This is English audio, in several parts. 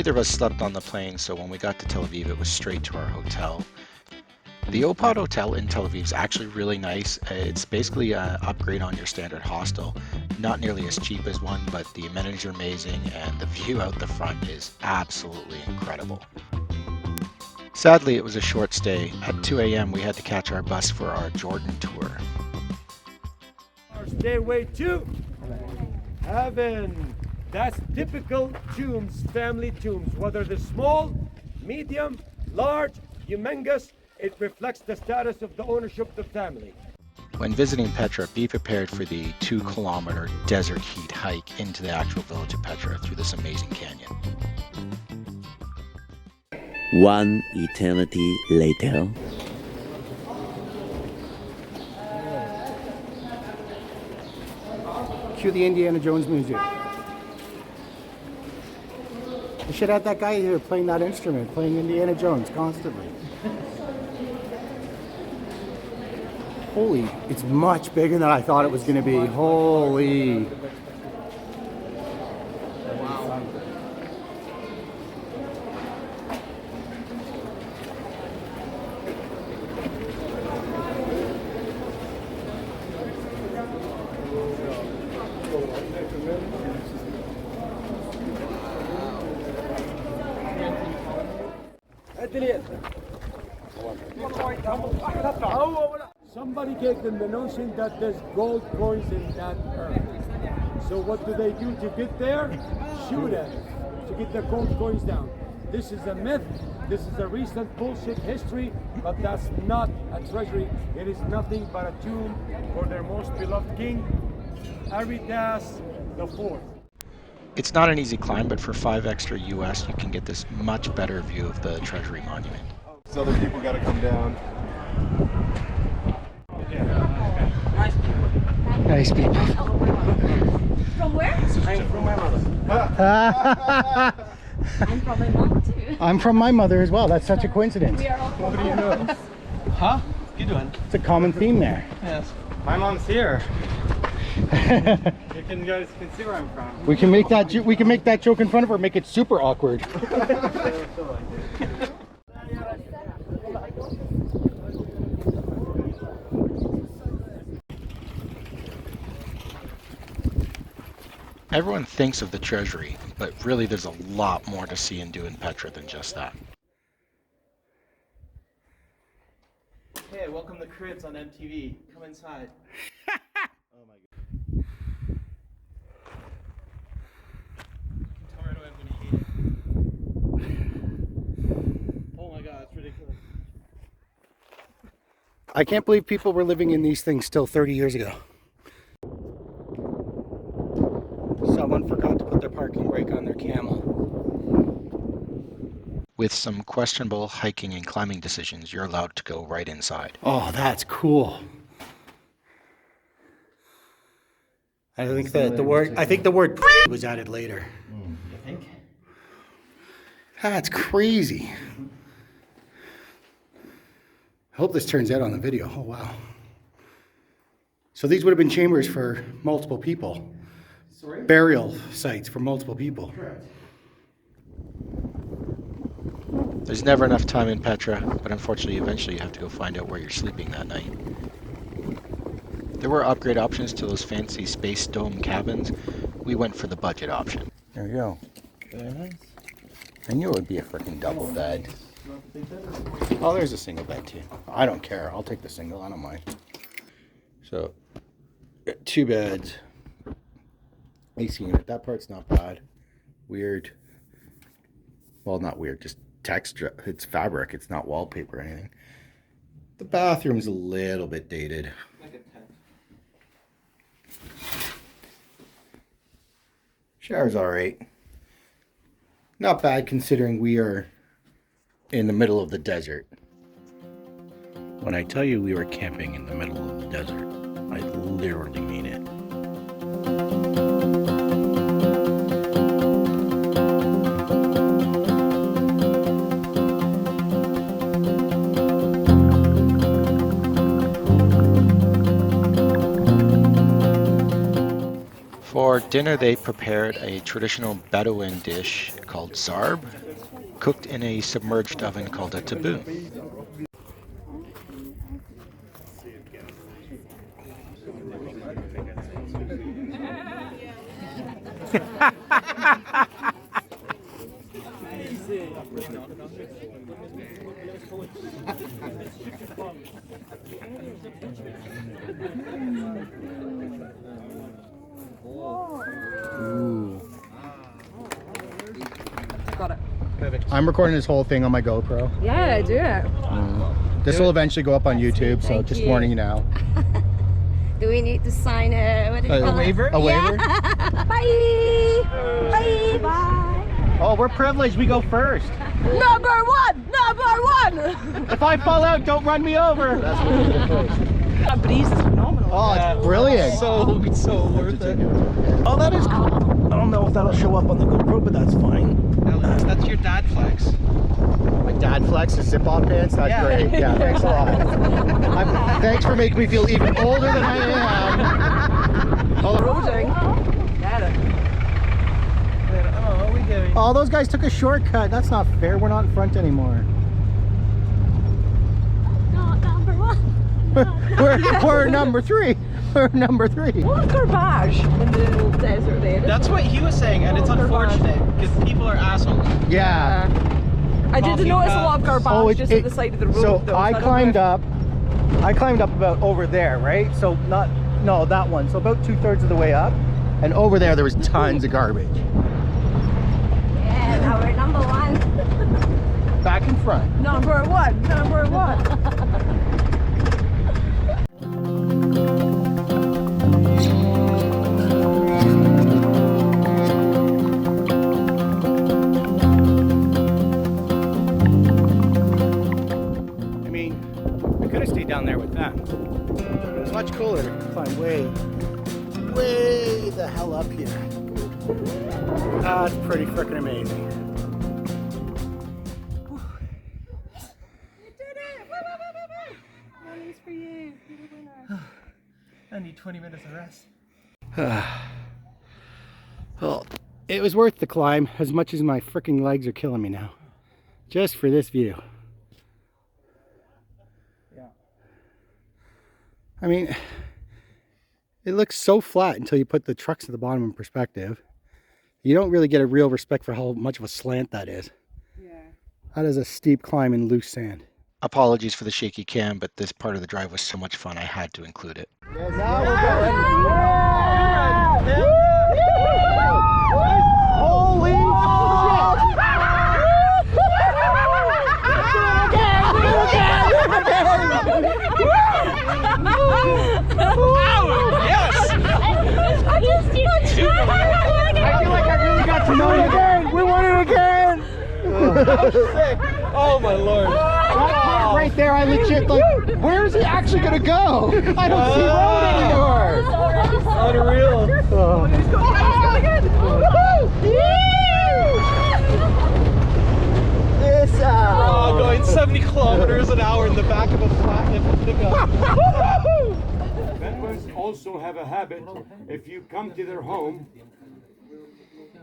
Neither of us slept on the plane, so when we got to Tel Aviv, it was straight to our hotel. The Opod Hotel in Tel Aviv is actually really nice. It's basically an upgrade on your standard hostel. Not nearly as cheap as one, but the amenities are amazing and the view out the front is absolutely incredible. Sadly, it was a short stay. At 2 a.m. we had to catch our bus for our Jordan tour. Our stairway to heaven. That's typical tombs, family tombs, whether they're small, medium, large, humongous. It reflects the status of the ownership of the family. When visiting Petra, be prepared for the 2-kilometer desert heat hike into the actual village of Petra through this amazing canyon. One eternity later. Cue the Indiana Jones music. We should have that guy here playing that instrument, playing Indiana Jones constantly. Holy, it's much bigger than I thought it was going to be. Holy. Somebody gave them the notion that there's gold coins in that earth. So what do they do to get there? Shoot at it to get the gold coins down. This is a myth. This is a recent bullshit history, but that's not a treasury. It is nothing but a tomb for their most beloved king, Aridas IV. It's not an easy climb, but for $5 extra US, you can get this much better view of the Treasury Monument. So other people got to come down. Nice people. From where? I'm from my mother. I'm from my mom too. I'm from my mother as well. That's such a coincidence. We are all from What do you know? Huh? You doing? It's a common theme there. Yes. My mom's here. You guys can see where I'm from. We can make that joke in front of her, make it super awkward. Everyone thinks of the Treasury, but really there's a lot more to see and do in Petra than just that. Hey, welcome to Cribs on MTV. Come inside. Oh my god. Tell right away I'm gonna hate it. Oh my god, it's ridiculous. I can't believe people were living in these things still 30 years ago. Someone forgot to put their parking brake on their camel. With some questionable hiking and climbing decisions, you're allowed to go right inside. Oh, that's cool. I think that the word was added later. You think? That's crazy. I hope this turns out on the video. Oh, wow. So these would have been chambers for multiple people. Sorry? Burial sites for multiple people. Correct. There's never enough time in Petra, but unfortunately eventually you have to go find out where you're sleeping that night. There were upgrade options to those fancy space dome cabins. We went for the budget option. There you go. Very nice. I knew it would be a freaking double bed. Oh, there's a single bed too. I don't care. I'll take the single. I don't mind. So, 2 beds. AC unit. That part's not bad. Weird. Well, not weird. Just texture. It's fabric. It's not wallpaper or anything. The bathroom's a little bit dated. Like a 10. Shower's alright. Not bad considering we are in the middle of the desert. When I tell you we were camping in the middle of the desert, I literally mean it. For dinner, they prepared a traditional Bedouin dish called zarb, cooked in a submerged oven called a taboo. Got it. I'm recording this whole thing on my GoPro. Yeah, do it. This will eventually go up on YouTube, so Thank just you. warning you now. Do we need to sign what do you call it? waiver? A waiver? Bye! Bye! Bye! Oh, we're privileged. We go first. Number one! Number one! If I fall out, don't run me over. That's what we do first. That breeze is phenomenal. Oh, it's brilliant. So worth it. Oh, that is cool. I don't know if that'll show up on the GoPro, but that's fine. That's your dad flex. My dad flexes zip-off pants. That's great. Yeah, thanks a lot. Thanks for making me feel even older than I am. Roading. Got it. Oh, what are we doing? Oh, those guys took a shortcut. That's not fair. We're not in front anymore. No, number one. We're number three. We're number three. What garbage in the desert there? That's what he was saying, and it's unfortunate because people are assholes. Yeah. I did notice a lot of garbage Oh, just at the side of the road. So though, I don't climbed know. up about over there, right? So no, that one. So about 2/3 of the way up, and over there was tons of garbage. Yeah, now we're number one. Back in front. Number one. Number one. I mean, I could have stayed down there with them. It was much cooler to climb way the hell up here. That's pretty freaking amazing. You did it! Woo, woo, woo, woo, woo. Money's for you. You're the winner. I need 20 minutes of rest. Well, it was worth the climb as much as my freaking legs are killing me now. Just for this view. Yeah. I mean, it looks so flat until you put the trucks at the bottom in perspective. You don't really get a real respect for how much of a slant that is. Yeah. That is a steep climb in loose sand. Apologies for the shaky cam, but this part of the drive was so much fun I had to include it. Now we're going. Holy shit! I feel like I really got to know you again. We won it again. Oh my lord. That part right there, I legit like. Where is he actually gonna go? I don't see road anymore. Unreal. This. Oh, going 70 kilometers an hour in the back of a flat pickup. Veterans also have a habit, if you come to their home,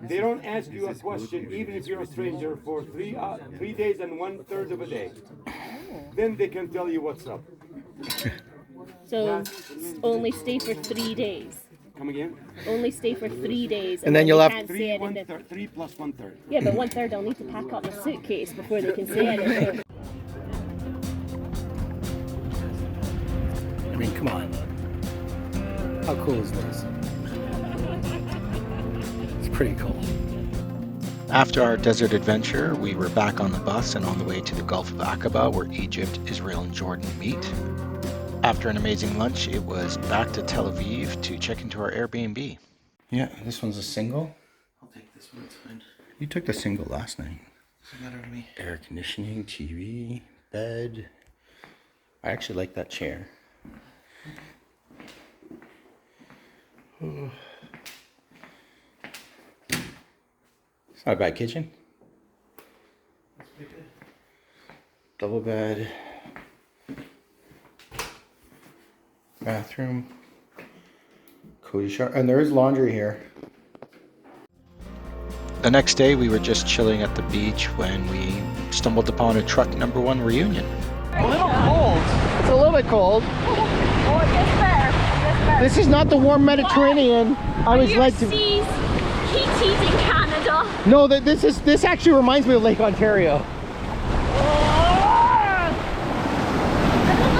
they don't ask you a question, even if you're a stranger, for 3 days and 1/3 of a day. Then they can tell you what's up. So only stay for 3 days. Come again? Only stay for 3 days. And then you'll they have can't say 3 anything. 1/3, 3 plus 1/3. Yeah, but 1/3 I'll need to pack up my suitcase before they can say anything. I mean, come on. How cool is this? It's pretty cool. After our desert adventure, we were back on the bus and on the way to the Gulf of Aqaba, where Egypt, Israel, and Jordan meet. After an amazing lunch, it was back to Tel Aviv to check into our Airbnb. Yeah, this one's a single. I'll take this one, it's fine. You took the single last night. Doesn't matter to me. Air conditioning, TV, bed. I actually like that chair. It's not a bad kitchen. Double bed. Bathroom. Cody Sharp. And there is laundry here. The next day, we were just chilling at the beach when we stumbled upon a truck number 1 reunion. A little cold. It's a little bit cold. Oh, it gets better. It gets better. This is not the warm Mediterranean. I was led to. Seas, heat in Canada. No, this actually reminds me of Lake Ontario.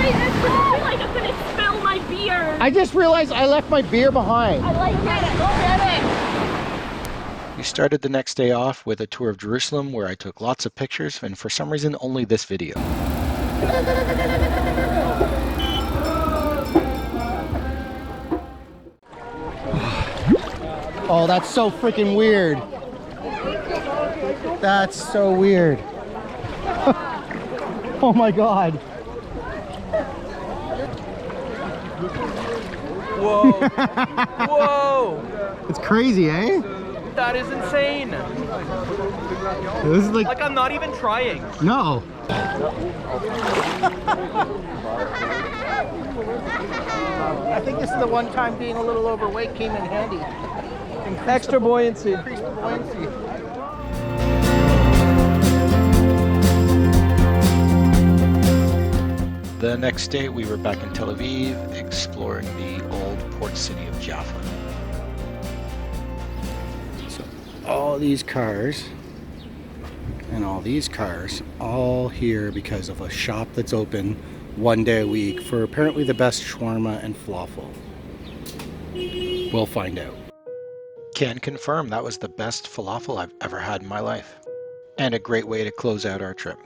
I feel like I'm gonna spill my beer. I just realized I left my beer behind. I like that. Go get it. We started the next day off with a tour of Jerusalem where I took lots of pictures, and for some reason only this video. Oh, that's so freaking weird. That's so weird. Oh my god. Whoa. Whoa. It's crazy, eh? That is insane. This is like I'm not even trying. no. I think this is the one time being a little overweight came in handy. Extra buoyancy. Increased the buoyancy. The next day, we were back in Tel Aviv, exploring the old port city of Jaffa. So all these cars and all these cars all here because of a shop that's open 1 day a week for apparently the best shawarma and falafel. We'll find out. Can confirm that was the best falafel I've ever had in my life. And a great way to close out our trip.